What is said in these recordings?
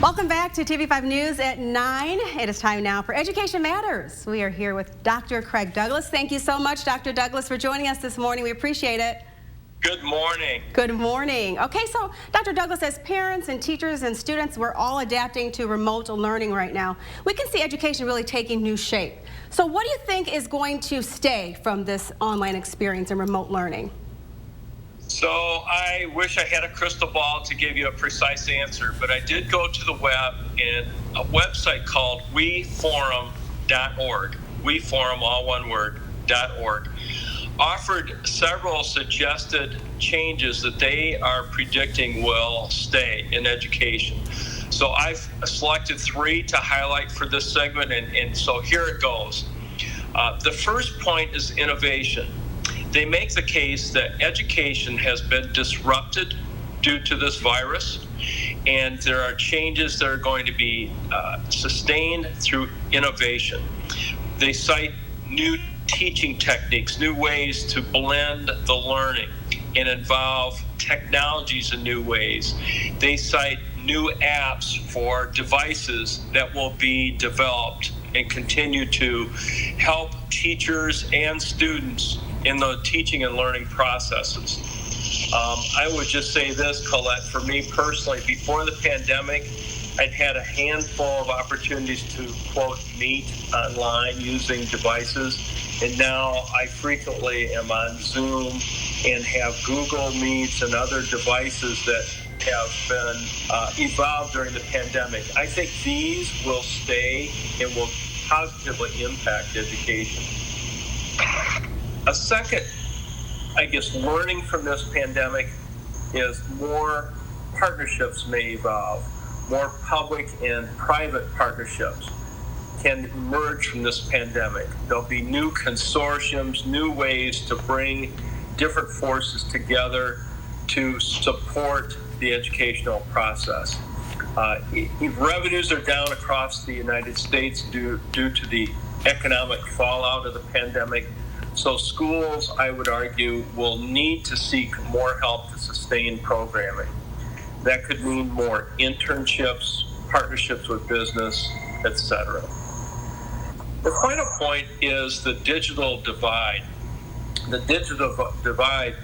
Welcome back to TV5 News at 9. It is time now for Education Matters. We are here with Dr. Craig Douglas. Thank you so much, Dr. Douglas, for joining us this morning. We appreciate it. Good morning. Good morning. Okay, so Dr. Douglas, as parents and teachers and students, we're all adapting to remote learning right now. We can see education really taking new shape. So what do you think is going to stay from this online experience and remote learning? So I wish I had a crystal ball to give you a precise answer, but I did go to the web, and a website called weforum.org, weforum, all one word, .org, offered several suggested changes that they are predicting will stay in education. So I've selected 3 to highlight for this segment, and so here it goes. The first point is innovation. They make the case that education has been disrupted due to this virus, and there are changes that are going to be sustained through innovation. They cite new teaching techniques, new ways to blend the learning and involve technologies in new ways. They cite new apps for devices that will be developed and continue to help teachers and students in the teaching and learning processes. I would just say this, Colette, for me personally, before the pandemic, I'd had a handful of opportunities to, quote, meet online using devices, and now I frequently am on Zoom and have Google Meets and other devices that have been evolved during the pandemic. I think these will stay and will positively impact education. A second, I guess, learning from this pandemic is more partnerships may evolve. More public and private partnerships can emerge from this pandemic. There'll be new consortiums, new ways to bring different forces together to support the educational process. Revenues are down across the United States due to the economic fallout of the pandemic. So schools, I would argue, will need to seek more help to sustain programming. That could mean more internships, partnerships with business, etc. The final point is the digital divide. The digital divide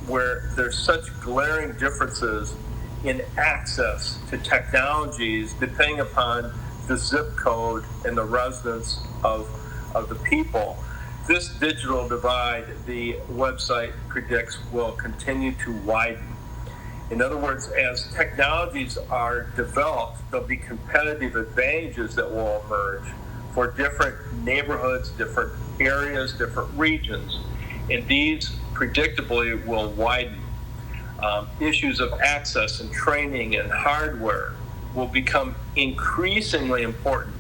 where there's such glaring differences in access to technologies depending upon the zip code and the residence of the people. This digital divide, the website predicts, will continue to widen. In other words, as technologies are developed, there'll be competitive advantages that will emerge for different neighborhoods, different areas, different regions, and these predictably will widen. Issues of access and training and hardware will become increasingly important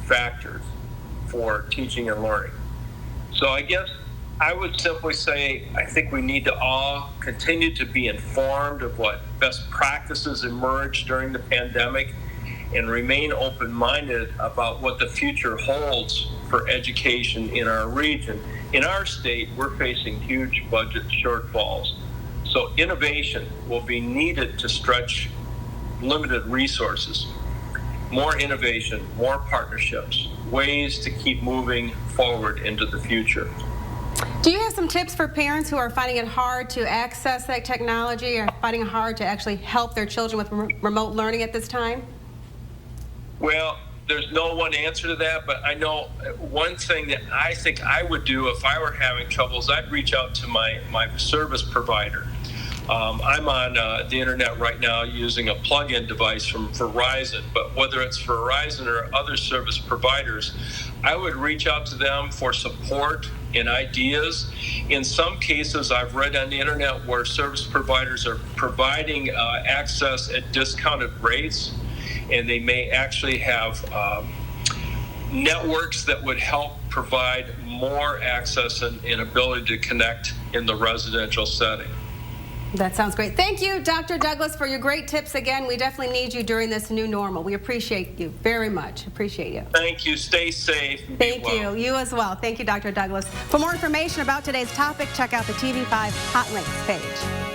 factors for teaching and learning. So I guess I would simply say I think we need to all continue to be informed of what best practices emerged during the pandemic and remain open-minded about what the future holds for education in our region. In our state, we're facing huge budget shortfalls. So innovation will be needed to stretch limited resources. More innovation, more partnerships, ways to keep moving forward into the future. Do you have some tips for parents who are finding it hard to access that technology or finding it hard to actually help their children with remote learning at this time? Well, there's no one answer to that, but I know one thing that I think I would do if I were having troubles, I'd reach out to my service provider. I'm on the internet right now using a plug-in device from Verizon, but whether it's Verizon or other service providers, I would reach out to them for support and ideas. In some cases, I've read on the internet where service providers are providing access at discounted rates, and they may actually have networks that would help provide more access and ability to connect in the residential setting. That sounds great. Thank you, Dr. Douglas, for your great tips. Again, we definitely need you during this new normal. We appreciate you very much. Appreciate you. Thank you. Stay safe. Thank you. You as well. Thank you, Dr. Douglas. For more information about today's topic, check out the TV5 Hot Links page.